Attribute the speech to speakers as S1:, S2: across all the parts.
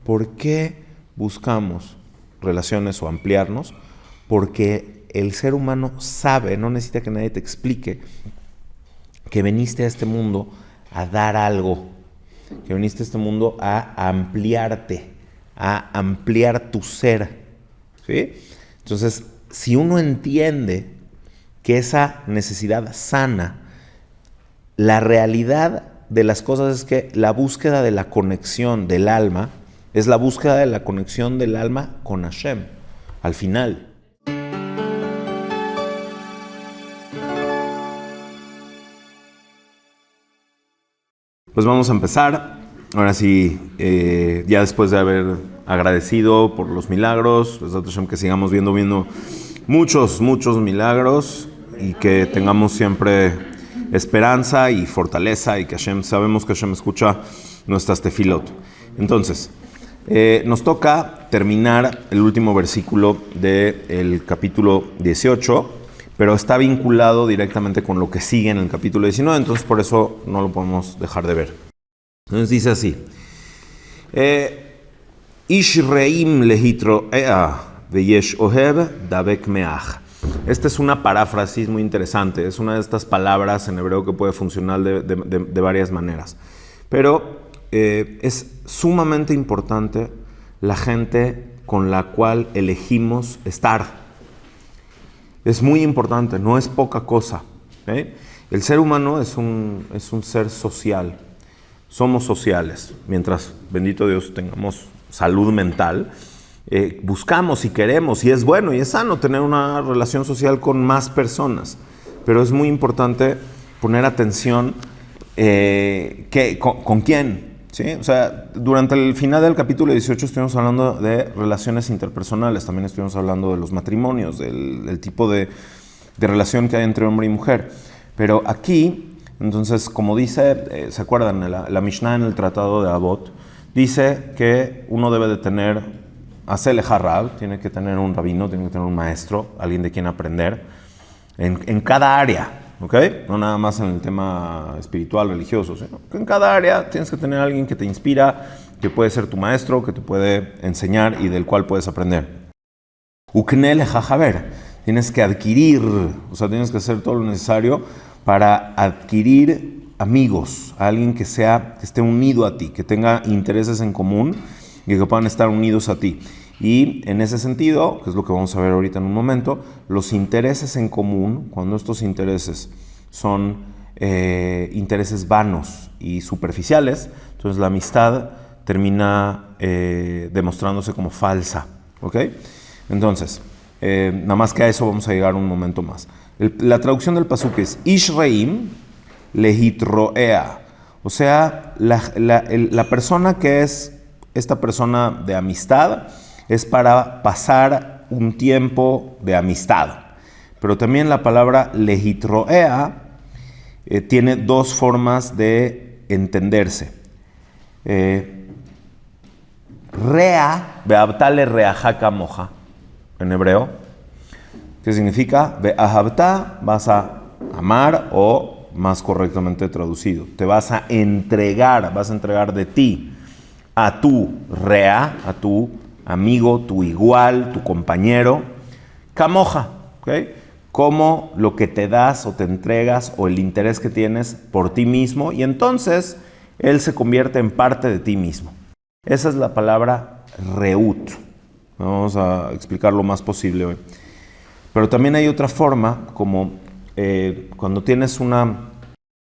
S1: ¿Por qué buscamos relaciones o ampliarnos? Porque el ser humano sabe, no necesita que nadie te explique, que viniste a este mundo a dar algo, que viniste a este mundo a ampliarte, a ampliar tu ser, ¿sí? Entonces, si uno entiende que esa necesidad sana, la realidad de las cosas es que la búsqueda de la conexión del alma es la búsqueda de la conexión del alma con Hashem, al final. Pues vamos a empezar. Ahora sí, ya después de haber agradecido por los milagros, que sigamos viendo muchos milagros y que tengamos siempre esperanza y fortaleza y que sabemos que Hashem escucha nuestras tefilot. Entonces, nos toca terminar el último versículo del capítulo 18, pero está vinculado directamente con lo que sigue en el capítulo 19, entonces por eso no lo podemos dejar de ver. Entonces dice así: Ish reim lehitro veyesh ohev davek meach. Esta es una paráfrasis muy interesante, es una de estas palabras en hebreo que puede funcionar de varias maneras. Pero es sumamente importante la gente con la cual elegimos estar. Es muy importante, no es poca cosa. El ser humano es un ser social. Somos sociales. Mientras, bendito Dios, tengamos salud mental, buscamos y queremos, y es bueno y es sano tener una relación social con más personas. Pero es muy importante poner atención ¿con quién? ¿Sí? O sea, durante el final del capítulo 18 estuvimos hablando de relaciones interpersonales, también estuvimos hablando de los matrimonios, del tipo de relación que hay entre hombre y mujer. Pero aquí, entonces, como dice, ¿se acuerdan? La Mishnah en el Tratado de Avot dice que uno debe de tener Asele Harrab, tiene que tener un rabino, tiene que tener un maestro, alguien de quien aprender, en cada área. ¿Ok? No nada más en el tema espiritual, religioso, sino que en cada área tienes que tener a alguien que te inspira, que puede ser tu maestro, que te puede enseñar y del cual puedes aprender. Uknele jajaber, tienes que adquirir, o sea, tienes que hacer todo lo necesario para adquirir amigos, a alguien que esté unido a ti, que tenga intereses en común y que puedan estar unidos a ti. Y en ese sentido, que es lo que vamos a ver ahorita en un momento, los intereses en común, cuando estos intereses son intereses vanos y superficiales, entonces la amistad termina demostrándose como falsa. ¿Ok? Entonces, nada más que a eso vamos a llegar un momento más. La traducción del pasuk es Ish reim lehitroea. O sea, la persona que es esta persona de amistad es para pasar un tiempo de amistad. Pero también la palabra lehitroea tiene dos formas de entenderse. Rea, beabtale reajaka moja, en hebreo, que significa beahabta, vas a amar, o más correctamente traducido, te vas a entregar de ti a tu rea, a tu amigo, tu igual, tu compañero, camoja, ¿okay? Como lo que te das o te entregas o el interés que tienes por ti mismo, y entonces él se convierte en parte de ti mismo. Esa es la palabra reut. Vamos a explicar lo más posible hoy. Pero también hay otra forma, como cuando tienes una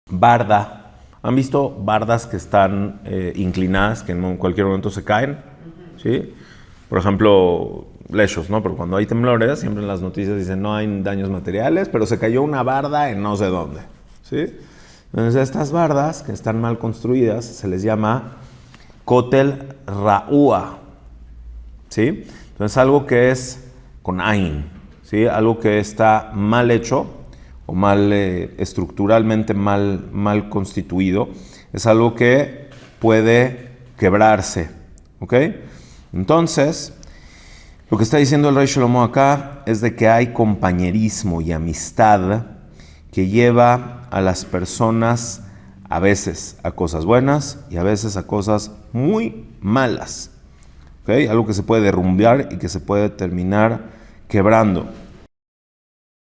S1: barda. ¿Han visto bardas que están inclinadas, que en cualquier momento se caen? ¿Sí? Por ejemplo, lechos, ¿no? Pero cuando hay temblores, siempre en las noticias dicen no hay daños materiales, pero se cayó una barda en no sé dónde. ¿Sí? Entonces, estas bardas que están mal construidas se les llama kotel ra'ua. ¿Sí? Entonces, algo que es con ain, ¿sí? Algo que está mal hecho o mal estructuralmente mal constituido, es algo que puede quebrarse. ¿Ok? Entonces, lo que está diciendo el Rey Shlomo acá es de que hay compañerismo y amistad que lleva a las personas a veces a cosas buenas y a veces a cosas muy malas. ¿okay? Algo que se puede derrumbar y que se puede terminar quebrando.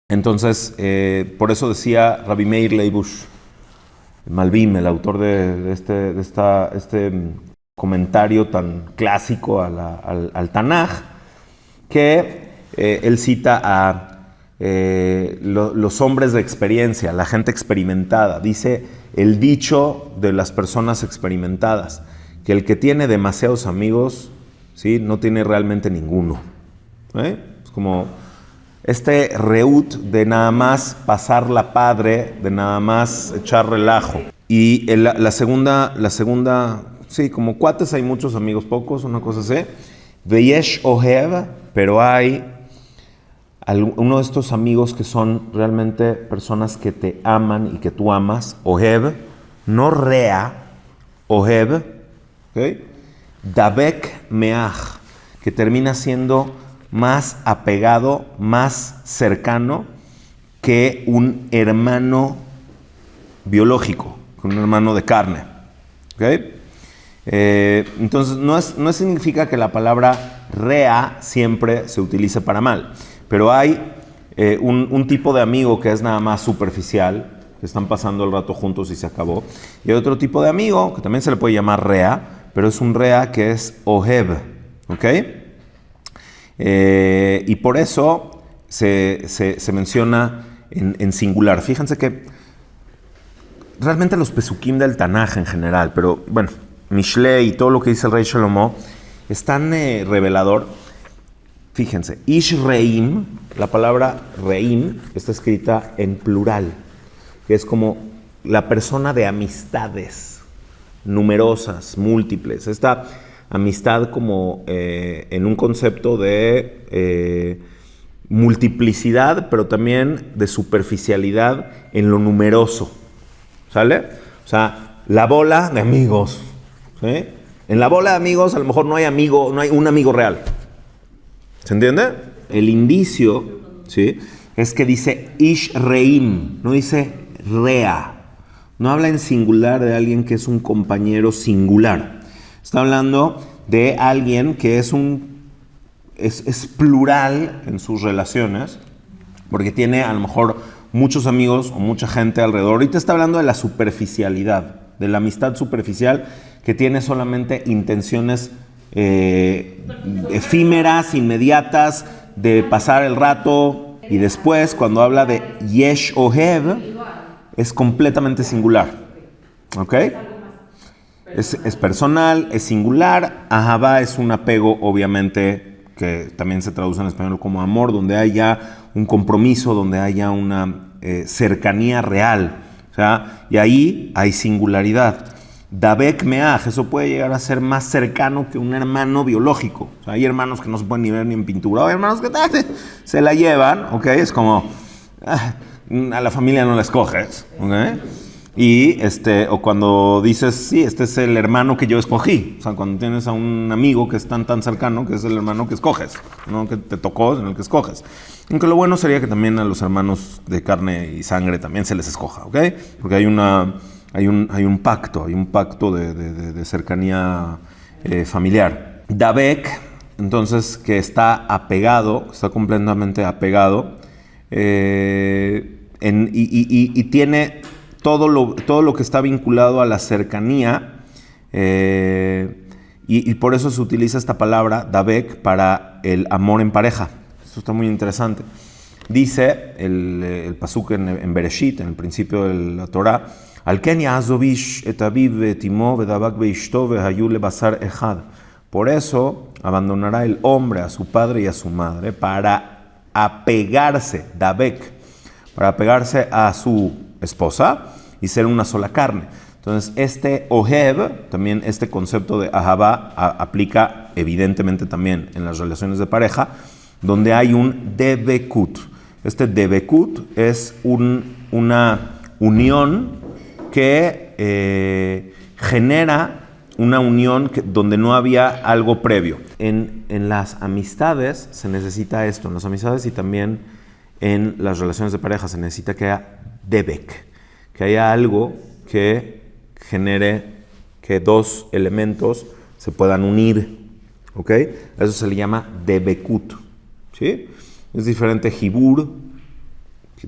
S1: Entonces, por eso decía Rabbi Meir Leibush Malbim, el autor de este comentario tan clásico al Tanaj, que él cita a los hombres de experiencia, la gente experimentada. Dice el dicho de las personas experimentadas, que el que tiene demasiados amigos, ¿sí?, no tiene realmente ninguno. Es como este reut de nada más pasarla padre, de nada más echar relajo. Y la segunda, sí, como cuates hay muchos, amigos pocos, una cosa así. Veyesh ohev, pero hay uno de estos amigos que son realmente personas que te aman y que tú amas. Ohev, no rea, ohev, ¿okay? Dabek meach, que termina siendo más apegado, más cercano que un hermano biológico, que un hermano de carne. ¿Okay? Entonces, no significa que la palabra rea siempre se utilice para mal, pero hay un tipo de amigo que es nada más superficial, que están pasando el rato juntos y se acabó, y hay otro tipo de amigo que también se le puede llamar rea, pero es un rea que es ohev, ¿ok? Y por eso se menciona en singular. Fíjense que realmente los pesukim del Tanaj en general, pero bueno, Mishlei y todo lo que dice el rey Shlomo es tan revelador. Fíjense, Ish Reim, la palabra Reim está escrita en plural, que es como la persona de amistades numerosas, múltiples. Esta amistad como en un concepto de multiplicidad, pero también de superficialidad en lo numeroso. ¿Sale? O sea, la bola de amigos. ¿Sí? En la bola de amigos a lo mejor no hay un amigo real. ¿Se entiende? El indicio, ¿sí?, es que dice Ish Reim, no dice Rea. No habla en singular de alguien que es un compañero singular. Está hablando de alguien que es plural en sus relaciones, porque tiene a lo mejor muchos amigos o mucha gente alrededor. Ahorita está hablando de la superficialidad, de la amistad superficial que tiene solamente intenciones efímeras, inmediatas, de pasar el rato, y después cuando habla de Yesh Ohev es completamente singular. ¿Ok? Es personal, es singular. Ahavá es un apego, obviamente, que también se traduce en español como amor, donde haya un compromiso, donde haya una cercanía real. O sea, y ahí hay singularidad. Dabek meaj, eso puede llegar a ser más cercano que un hermano biológico. O sea, hay hermanos que no se pueden ni ver ni en pintura, hay hermanos que se la llevan, ¿ok? Es como, a la familia no la escoges, ¿ok? Y o cuando dices, sí, este es el hermano que yo escogí. O sea, cuando tienes a un amigo que es tan cercano, que es el hermano que escoges, no que te tocó, en el que escoges. Aunque lo bueno sería que también a los hermanos de carne y sangre también se les escoja, ¿ok? Porque hay un pacto de cercanía familiar. Dabek, entonces, que está apegado, está completamente apegado, y tiene todo lo que está vinculado a la cercanía, y por eso se utiliza esta palabra, Dabek, para el amor en pareja. Esto está muy interesante. Dice el pasuk en Bereshit, en el principio de la Torah, Al ken ya'azov ish et aviv ve'et imo ve'dabak be'ishto ve'hayu lebasar echad. Por eso abandonará el hombre a su padre y a su madre para apegarse, Dabek, para apegarse a su esposa y ser una sola carne. Entonces, este ohev, también este concepto de ahavá, aplica evidentemente también en las relaciones de pareja, donde hay un debekut. Este debekut es una unión que genera una unión donde no había algo previo. En las amistades se necesita esto, en las amistades y también en las relaciones de pareja se necesita que haya debek, que haya algo que genere que dos elementos se puedan unir, ¿Ok? Eso se le llama debekut. ¿Sí? Es diferente hibur,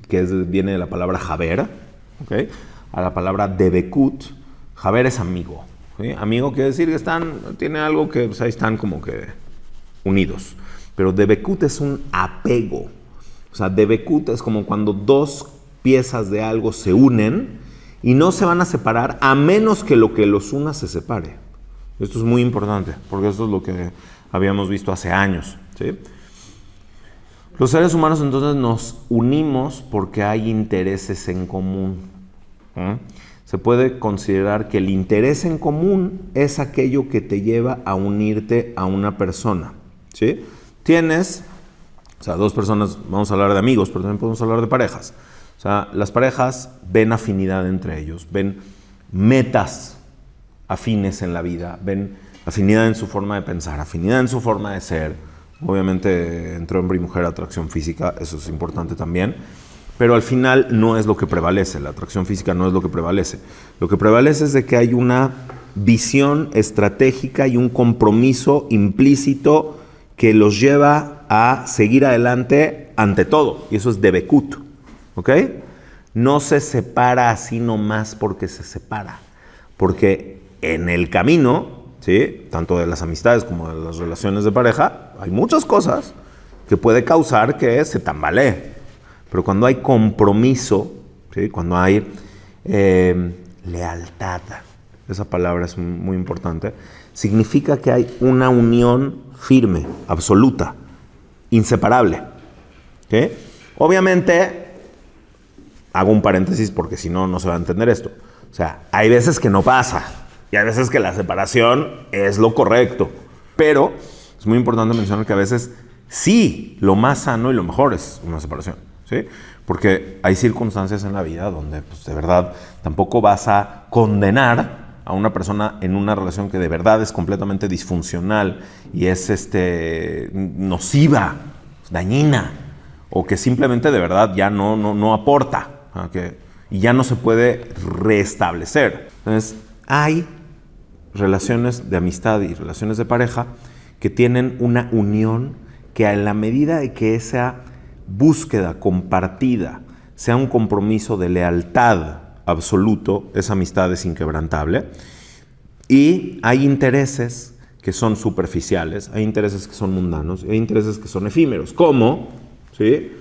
S1: que viene de la palabra haber, ¿ok? A la palabra debekut. Haber es amigo. ¿Sí? Amigo quiere decir que tiene algo que pues ahí están como que unidos. Pero debekut es un apego. O sea, debekut es como cuando dos piezas de algo se unen y no se van a separar a menos que lo que los una se separe. Esto es muy importante, porque esto es lo que habíamos visto hace años, ¿sí? Los seres humanos entonces nos unimos porque hay intereses en común. Se puede considerar que el interés en común es aquello que te lleva a unirte a una persona, ¿sí? Tienes, o sea, dos personas, vamos a hablar de amigos, pero también podemos hablar de parejas. O sea, las parejas ven afinidad entre ellos, ven metas afines en la vida, ven afinidad en su forma de pensar, afinidad en su forma de ser. Obviamente, entre hombre y mujer, atracción física, eso es importante también. Pero al final no es lo que prevalece, la atracción física no es lo que prevalece. Lo que prevalece es de que hay una visión estratégica y un compromiso implícito que los lleva a seguir adelante ante todo. Y eso es debekut, ¿ok? No se separa así nomás porque se separa. Porque en el camino, ¿sí?, tanto de las amistades como de las relaciones de pareja, hay muchas cosas que puede causar que se tambalee. Pero cuando hay compromiso, ¿sí?, cuando hay lealtad, esa palabra es muy importante, significa que hay una unión firme, absoluta, inseparable. ¿Sí? Obviamente, hago un paréntesis porque si no, no se va a entender esto. O sea, hay veces que no pasa y hay veces que la separación es lo correcto. Pero es muy importante mencionar que a veces sí, lo más sano y lo mejor es una separación. ¿Sí? Porque hay circunstancias en la vida donde, pues, de verdad, tampoco vas a condenar a una persona en una relación que de verdad es completamente disfuncional y es nociva, dañina, o que simplemente de verdad ya no aporta, y ya no se puede restablecer. Entonces, hay relaciones de amistad y relaciones de pareja que tienen una unión que, en la medida de que esa búsqueda compartida sea un compromiso de lealtad absoluto, esa amistad es inquebrantable. Y hay intereses que son superficiales, hay intereses que son mundanos, hay intereses que son efímeros, como, ¿sí?,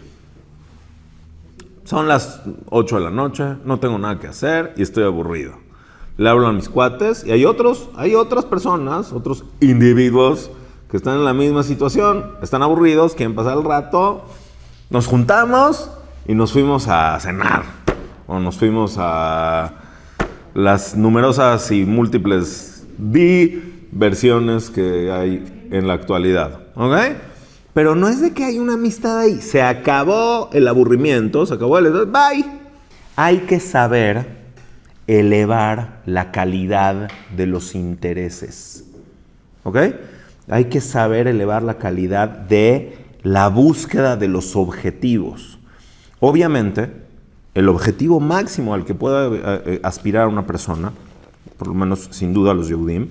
S1: son las 8 de la noche, no tengo nada que hacer y estoy aburrido. Le hablo a mis cuates y hay otras personas, otros individuos que están en la misma situación, están aburridos, quieren pasar el rato. Nos juntamos y nos fuimos a cenar, o nos fuimos a las numerosas y múltiples versiones que hay en la actualidad, ¿ok? Pero no es de que hay una amistad ahí, se acabó el aburrimiento, se acabó bye. Hay que saber elevar la calidad de los intereses, ¿ok? Hay que saber elevar la calidad de la búsqueda de los objetivos. Obviamente, el objetivo máximo al que pueda aspirar una persona, por lo menos sin duda los Yehudim,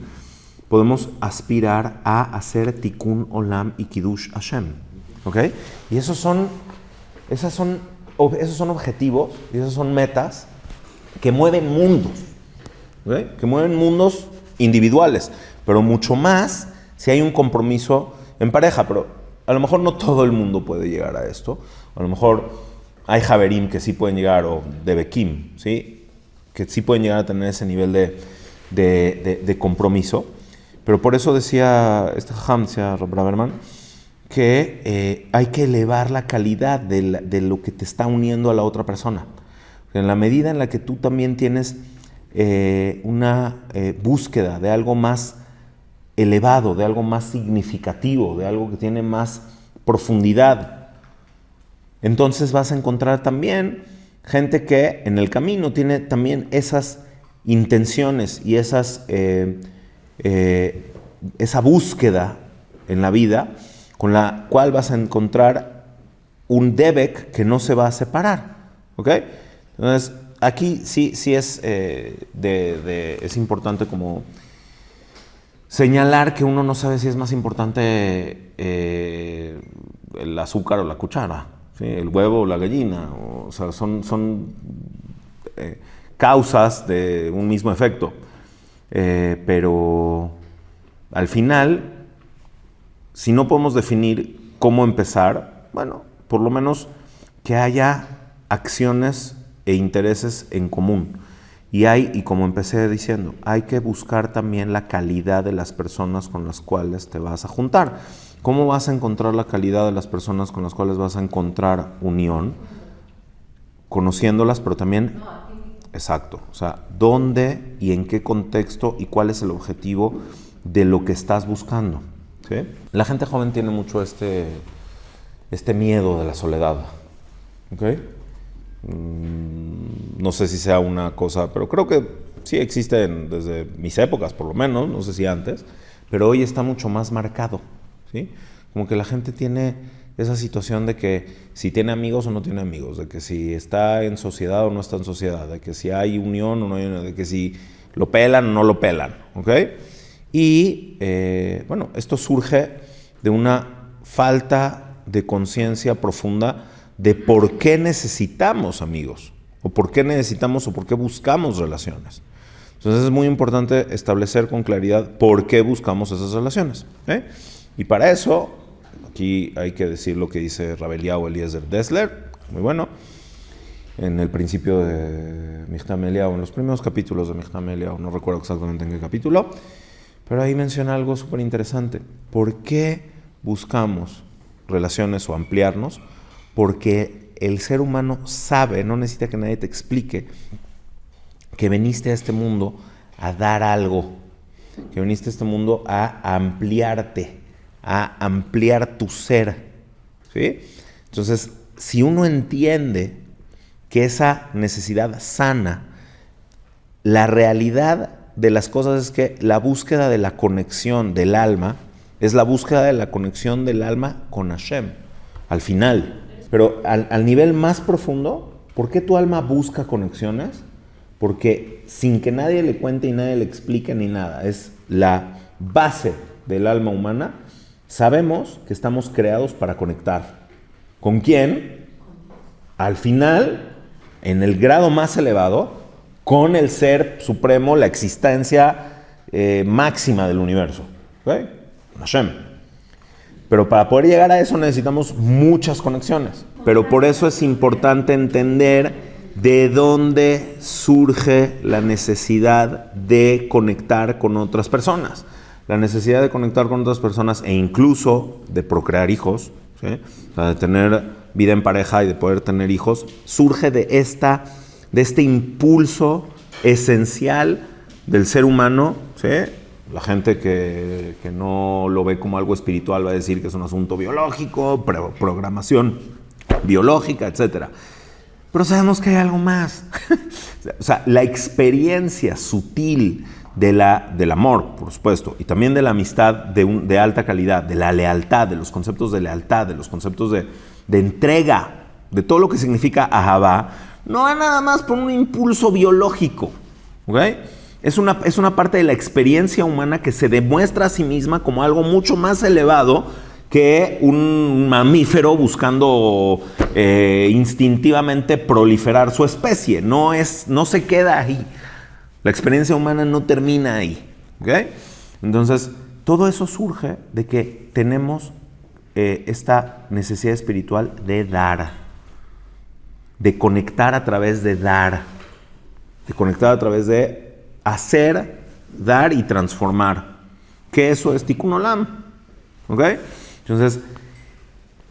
S1: podemos aspirar a hacer Tikkun Olam y Kiddush Hashem. ¿Ok? Y esos son objetivos y esas son metas que mueven mundos. ¿Ok? Que mueven mundos individuales, pero mucho más si hay un compromiso en pareja. Pero a lo mejor no todo el mundo puede llegar a esto. A lo mejor hay Javerim que sí pueden llegar, o Debekim, ¿sí?, que sí pueden llegar a tener ese nivel de compromiso. Pero por eso decía decía Rob Braverman, que hay que elevar la calidad de lo que te está uniendo a la otra persona. En la medida en la que tú también tienes una búsqueda de algo más elevado, de algo más significativo, de algo que tiene más profundidad, entonces vas a encontrar también gente que en el camino tiene también esas intenciones y esa búsqueda en la vida, con la cual vas a encontrar un debek que no se va a separar. ¿Ok? Entonces, aquí sí es, es importante como señalar que uno no sabe si es más importante el azúcar o la cuchara, ¿sí? El huevo o la gallina. O sea, son causas de un mismo efecto. Pero al final, si no podemos definir cómo empezar, bueno, por lo menos que haya acciones e intereses en común. Y como empecé diciendo, hay que buscar también la calidad de las personas con las cuales te vas a juntar. ¿Cómo vas a encontrar la calidad de las personas con las cuales vas a encontrar unión? Conociéndolas, pero también, exacto, o sea, dónde y en qué contexto y cuál es el objetivo de lo que estás buscando, ¿sí? La gente joven tiene mucho este miedo de la soledad, ¿ok? No sé si sea una cosa, pero creo que sí existe desde mis épocas, por lo menos, no sé si antes, pero hoy está mucho más marcado, ¿sí? Como que la gente tiene esa situación de que si tiene amigos o no tiene amigos, de que si está en sociedad o no está en sociedad, de que si hay unión o no hay unión, de que si lo pelan o no lo pelan, ¿ok? Y bueno, esto surge de una falta de conciencia profunda de por qué necesitamos amigos, o por qué necesitamos o por qué buscamos relaciones. Entonces es muy importante establecer con claridad por qué buscamos esas relaciones, ¿eh? Y para eso, aquí hay que decir lo que dice Rav Eliyahu Eliezer Dessler, muy bueno, en el principio de Michtam Eliyahu, en los primeros capítulos de Michtam Eliyahu, no recuerdo exactamente en qué capítulo, pero ahí menciona algo súper interesante. ¿Por qué buscamos relaciones o ampliarnos? Porque el ser humano sabe, no necesita que nadie te explique, que viniste a este mundo a dar algo, que viniste a este mundo a ampliarte, a ampliar tu ser, ¿sí? Entonces, si uno entiende que esa necesidad sana, la realidad de las cosas es que la búsqueda de la conexión del alma es la búsqueda de la conexión del alma con Hashem, al final. Pero al nivel más profundo, ¿por qué tu alma busca conexiones? Porque sin que nadie le cuente y nadie le explique ni nada, es la base del alma humana, sabemos que estamos creados para conectar. ¿Con quién? Al final, en el grado más elevado, con el ser supremo, la existencia máxima del universo, ¿okay? Hashem. Pero para poder llegar a eso necesitamos muchas conexiones. Pero por eso es importante entender de dónde surge la necesidad de conectar con otras personas. La necesidad de conectar con otras personas e incluso de procrear hijos, ¿sí? O sea, de tener vida en pareja y de poder tener hijos, surge de este impulso esencial del ser humano, ¿sí? La gente que no lo ve como algo espiritual va a decir que es un asunto biológico, programación biológica, etc. Pero sabemos que hay algo más. O sea, la experiencia sutil del amor, por supuesto, y también de la amistad de alta calidad, de la lealtad, de los conceptos de lealtad, de los conceptos de entrega, de todo lo que significa ahavá, no va nada más por un impulso biológico, ¿ok? Es una parte de la experiencia humana que se demuestra a sí misma como algo mucho más elevado que un mamífero buscando instintivamente proliferar su especie. No se queda ahí. La experiencia humana no termina ahí, ¿ok? Entonces, todo eso surge de que tenemos esta necesidad espiritual de dar, de conectar a través de dar, de conectar a través de hacer, dar y transformar. Que eso es Tikkun Olam, ¿ok? Entonces,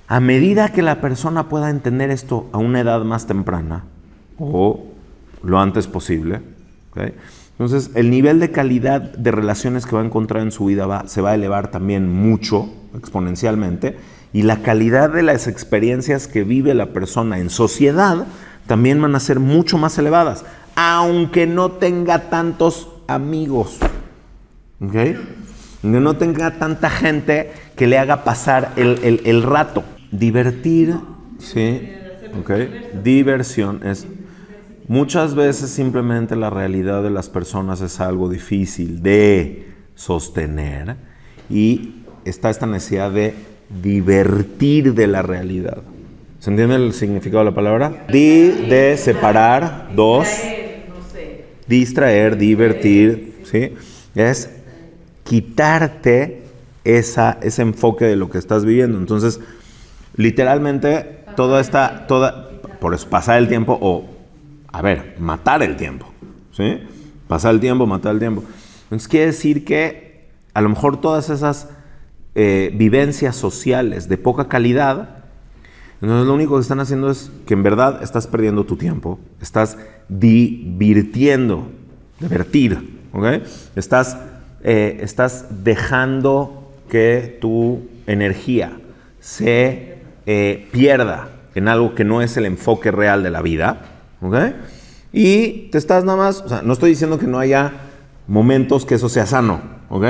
S1: a medida que la persona pueda entender esto a una edad más temprana, o lo antes posible, ¿okay? Entonces el nivel de calidad de relaciones que va a encontrar en su vida se va a elevar también mucho, exponencialmente, y la calidad de las experiencias que vive la persona en sociedad también van a ser mucho más elevadas, aunque no tenga tantos amigos, ¿ok? Que no tenga tanta gente que le haga pasar el rato. Divertir, sí, ¿ok? Diversión es... Muchas veces simplemente la realidad de las personas es algo difícil de sostener, y está esta necesidad de divertir de la realidad. ¿Se entiende el significado de la palabra? De separar, dos, distraer, divertir, ¿sí? Es quitarte ese enfoque de lo que estás viviendo. Entonces, literalmente, por eso, pasar el tiempo o, matar el tiempo, ¿sí? Pasar el tiempo, matar el tiempo. Entonces, quiere decir que a lo mejor todas esas vivencias sociales de poca calidad, entonces lo único que están haciendo es que en verdad estás perdiendo tu tiempo, estás divertir, ¿ok? Estás dejando que tu energía se pierda en algo que no es el enfoque real de la vida, ¿ok? Y te estás nada más, o sea, no estoy diciendo que no haya momentos que eso sea sano, ¿ok?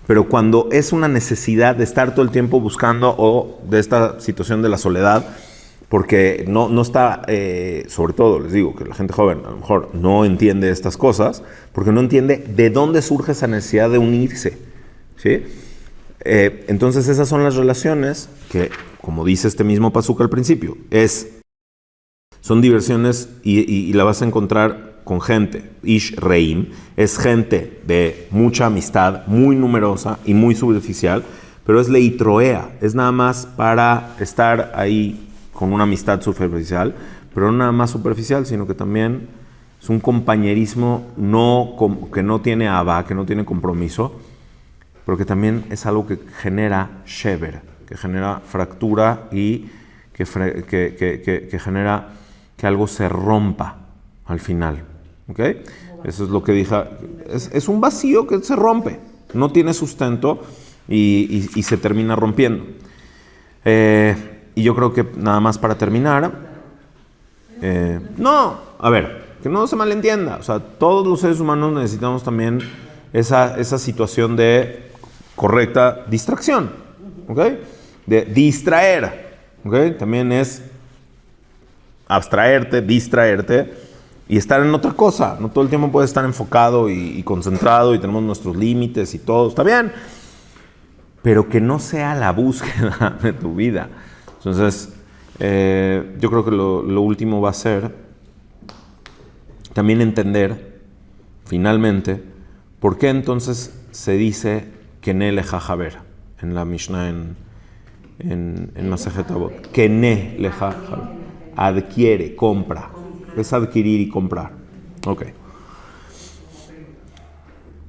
S1: Pero cuando es una necesidad de estar todo el tiempo buscando, o de esta situación de la soledad, porque no está, sobre todo les digo que la gente joven a lo mejor no entiende estas cosas, porque no entiende de dónde surge esa necesidad de unirse, ¿sí? Entonces esas son las relaciones que, como dice este mismo pasuk al principio, son diversiones y la vas a encontrar con gente. Ish Reim es gente de mucha amistad, muy numerosa y muy superficial, pero es leitroea, es nada más para estar ahí con una amistad superficial, pero no nada más superficial, sino que también es un compañerismo que no tiene aba, que no tiene compromiso, pero que también es algo que genera shever, que genera fractura y que genera que algo se rompa al final. ¿Ok? Eso es lo que dije. Es un vacío que se rompe, no tiene sustento y se termina rompiendo. Y yo creo que nada más para terminar, que no se malentienda. O sea, todos los seres humanos necesitamos también esa situación de correcta distracción, ¿ok? De distraer, ¿ok? También es abstraerte, distraerte y estar en otra cosa. No todo el tiempo puedes estar enfocado y concentrado y tenemos nuestros límites y todo, está bien, pero que no sea la búsqueda de tu vida. Entonces, yo creo que lo último va a ser también entender, finalmente, por qué entonces se dice Kene leja haber en la Mishnah en Masejet Avot. Kene leja haber. Adquiere, compra. Es adquirir y comprar. Ok.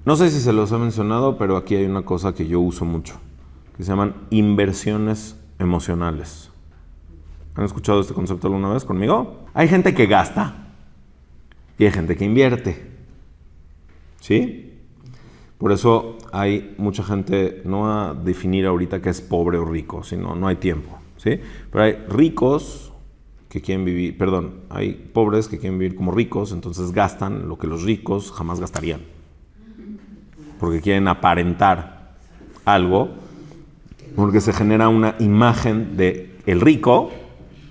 S1: No sé si se los he mencionado, pero aquí hay una cosa que yo uso mucho, que se llaman inversiones emocionales. ¿Han escuchado este concepto alguna vez conmigo? Hay gente que gasta y hay gente que invierte. ¿Sí? Por eso hay mucha gente, no a definir ahorita que es pobre o rico, sino no hay tiempo. ¿Sí? Pero hay ricos que quieren vivir, hay pobres que quieren vivir como ricos, entonces gastan lo que los ricos jamás gastarían. Porque quieren aparentar algo, porque se genera una imagen de el rico,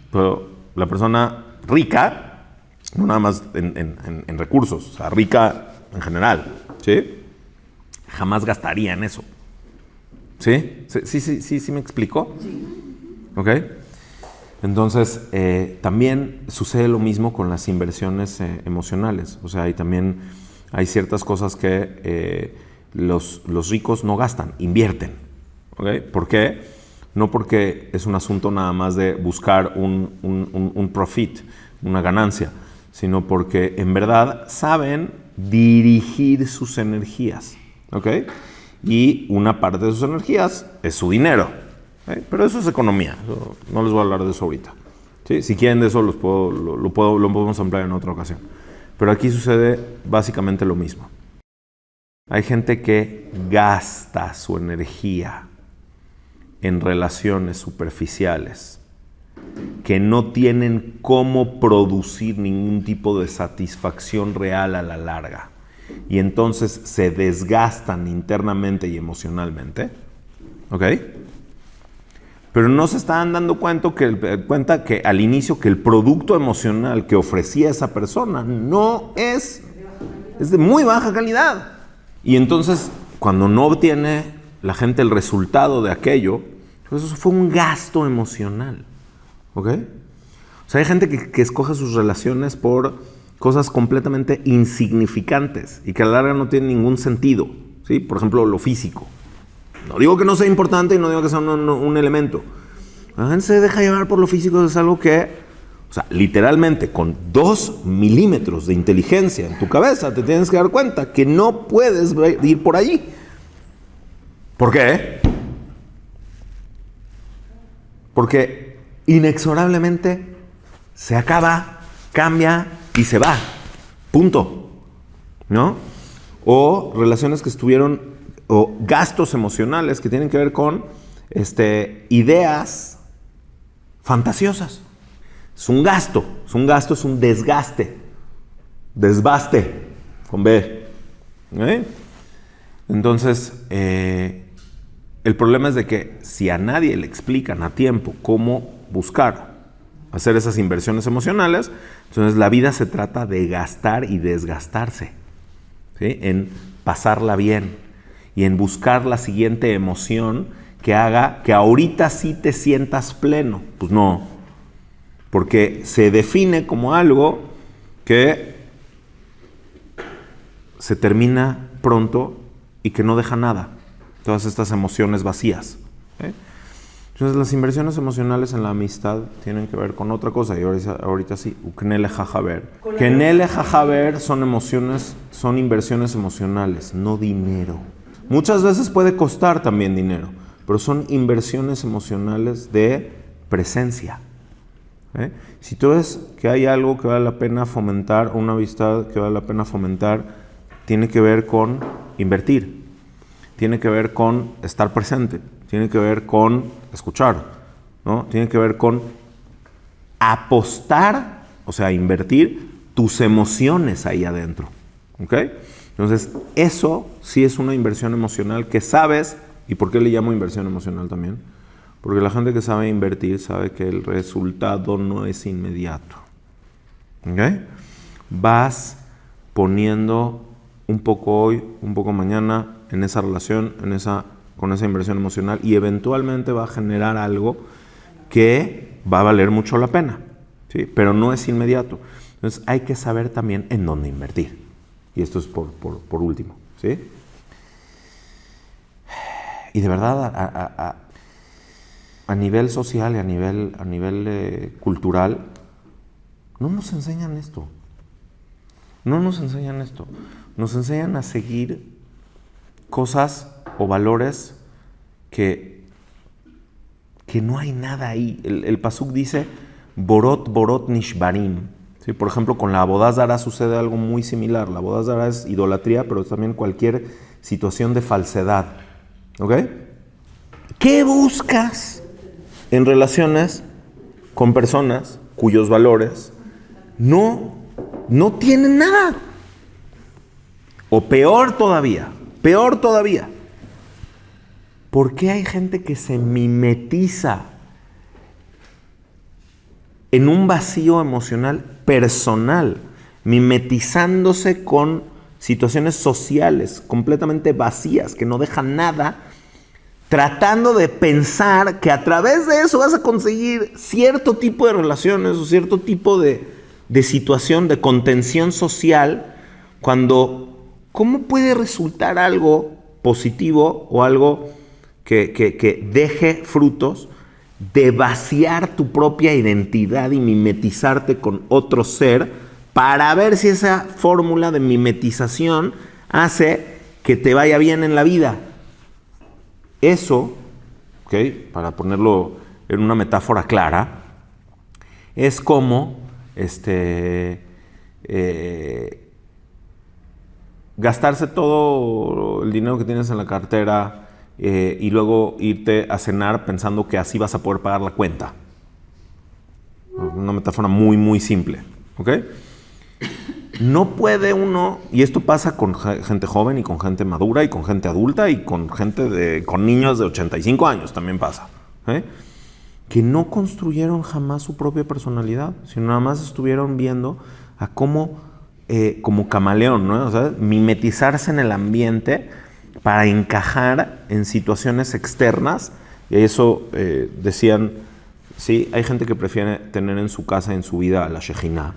S1: pero la persona rica, no nada más en recursos, o sea, rica en general, ¿sí? Jamás gastaría en eso. ¿Sí? ¿Sí me explico? Sí. ¿Ok? Entonces, también sucede lo mismo con las inversiones emocionales. O sea, también hay ciertas cosas que los ricos no gastan, invierten. ¿Okay? ¿Por qué? No porque es un asunto nada más de buscar un profit, una ganancia, sino porque en verdad saben dirigir sus energías. ¿Okay? Y una parte de sus energías es su dinero. Pero eso es economía, no les voy a hablar de eso ahorita. ¿Sí? Si quieren de eso lo podemos ampliar en otra ocasión. Pero aquí sucede básicamente lo mismo. Hay gente que gasta su energía en relaciones superficiales que no tienen cómo producir ningún tipo de satisfacción real a la larga. Y entonces se desgastan internamente y emocionalmente. ¿Ok? Pero no se estaban dando cuenta que al inicio que el producto emocional que ofrecía esa persona es de muy baja calidad. Y entonces cuando no obtiene la gente el resultado de aquello, pues eso fue un gasto emocional. ¿Ok? O sea, hay gente que escoge sus relaciones por cosas completamente insignificantes y que a la larga no tienen ningún sentido. ¿Sí? Por ejemplo, lo físico. No digo que no sea importante y no digo que sea un elemento. La gente se deja llevar por lo físico, es algo que, o sea, literalmente con 2 milímetros de inteligencia en tu cabeza te tienes que dar cuenta que no puedes ir por allí. ¿Por qué? Porque inexorablemente se acaba, cambia y se va. Punto. ¿No? O relaciones que estuvieron, o gastos emocionales que tienen que ver con ideas fantasiosas. Es un gasto, es un desgaste. Desbaste, con B. ¿Eh? Entonces, el problema es de que si a nadie le explican a tiempo cómo buscar hacer esas inversiones emocionales, entonces la vida se trata de gastar y desgastarse, ¿sí? En pasarla bien y en buscar la siguiente emoción que haga que ahorita sí te sientas pleno. Pues no, porque se define como algo que se termina pronto y que no deja nada, todas estas emociones vacías. Entonces las inversiones emocionales en la amistad tienen que ver con otra cosa, y ahorita sí, uknele jajaber. Kenele jajaber son emociones, son inversiones emocionales, no dinero. Muchas veces puede costar también dinero, pero son inversiones emocionales de presencia. Si tú ves que hay algo que vale la pena fomentar, o una amistad que vale la pena fomentar, tiene que ver con invertir, tiene que ver con estar presente, tiene que ver con escuchar, ¿no? Tiene que ver con apostar, o sea, invertir tus emociones ahí adentro. ¿Ok? Entonces, eso sí es una inversión emocional que sabes. ¿Y por qué le llamo inversión emocional también? Porque la gente que sabe invertir sabe que el resultado no es inmediato. ¿Ok? Vas poniendo un poco hoy, un poco mañana en esa relación, con esa inversión emocional, y eventualmente va a generar algo que va a valer mucho la pena, ¿sí? Pero no es inmediato. Entonces hay que saber también en dónde invertir. Y esto es por último, ¿sí? Y de verdad, a nivel social y a nivel cultural, no nos enseñan esto. No nos enseñan esto. Nos enseñan a seguir cosas o valores que no hay nada ahí. El pasuk dice, borot nishbarim. ¿Sí? Por ejemplo, con la abodazara sucede algo muy similar. La abodazara es idolatría, pero también cualquier situación de falsedad. ¿Ok? ¿Qué buscas en relaciones con personas cuyos valores no tienen nada? O peor todavía, ¿por qué hay gente que se mimetiza en un vacío emocional personal, mimetizándose con situaciones sociales completamente vacías, que no dejan nada, tratando de pensar que a través de eso vas a conseguir cierto tipo de relaciones o cierto tipo de situación de contención social, cuando ¿cómo puede resultar algo positivo o algo que deje frutos de vaciar tu propia identidad y mimetizarte con otro ser para ver si esa fórmula de mimetización hace que te vaya bien en la vida? Eso, ¿okay? Para ponerlo en una metáfora clara, es como gastarse todo el dinero que tienes en la cartera y luego irte a cenar pensando que así vas a poder pagar la cuenta. Una metáfora muy, muy simple. ¿Ok? No puede uno, y esto pasa con gente joven y con gente madura y con gente adulta y con con niños de 85 años también pasa, que no construyeron jamás su propia personalidad, sino nada más estuvieron viendo a cómo, como camaleón, ¿no? O sea, mimetizarse en el ambiente para encajar en situaciones externas. Y eso decían, sí, hay gente que prefiere tener en su casa, en su vida, a la Shejinah,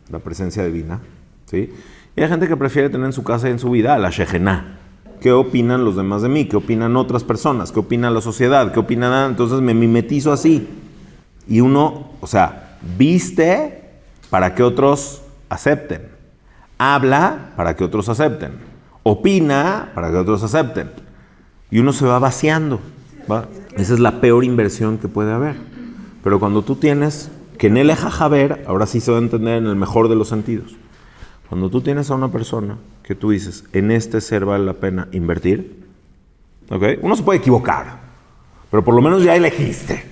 S1: la presencia divina, ¿sí? Y hay gente que prefiere tener en su casa y en su vida a la Shejenah. ¿Qué opinan los demás de mí? ¿Qué opinan otras personas? ¿Qué opina la sociedad? ¿Qué opinan? Entonces me mimetizo así. Y uno, o sea, viste para que otros acepten. Habla para que otros acepten. Opina para que otros acepten. Y uno se va vaciando, ¿va? Esa es la peor inversión que puede haber. Pero cuando tú tienes, que en el ejajaber, ahora sí se va a entender en el mejor de los sentidos. Cuando tú tienes a una persona que tú dices, en este ser vale la pena invertir, ¿ok? Uno se puede equivocar, pero por lo menos ya elegiste.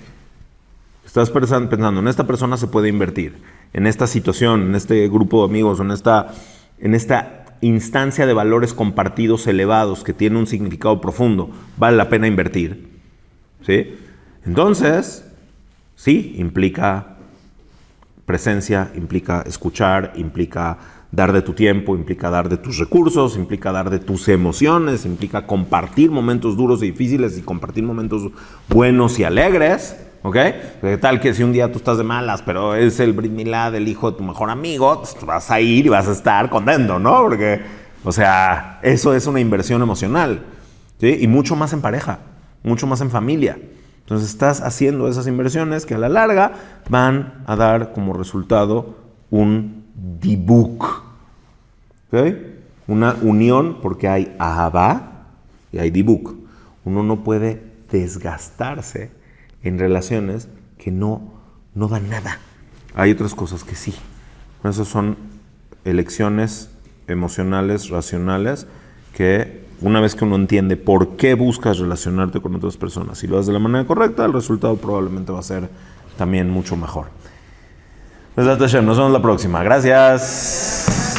S1: Estás pensando, en esta persona se puede invertir, en esta situación, en este grupo de amigos, en esta instancia de valores compartidos elevados que tiene un significado profundo, vale la pena invertir, ¿sí? Entonces, sí, implica presencia, implica escuchar, implica dar de tu tiempo, implica dar de tus recursos, implica dar de tus emociones, implica compartir momentos duros y difíciles y compartir momentos buenos y alegres, ¿ok? ¿Qué tal que si un día tú estás de malas, pero es el Brit Milá del hijo de tu mejor amigo, pues vas a ir y vas a estar contento, ¿no? Porque, o sea, eso es una inversión emocional, ¿sí? Y mucho más en pareja, mucho más en familia. Entonces estás haciendo esas inversiones que a la larga van a dar como resultado un dibuk, ¿ok? Una unión, porque hay ahavá y hay dibuk. Uno no puede desgastarse en relaciones que no dan nada. Hay otras cosas que sí. Esas son elecciones emocionales, racionales, que una vez que uno entiende por qué buscas relacionarte con otras personas, si lo haces de la manera correcta, el resultado probablemente va a ser también mucho mejor. Nos vemos la próxima. Gracias.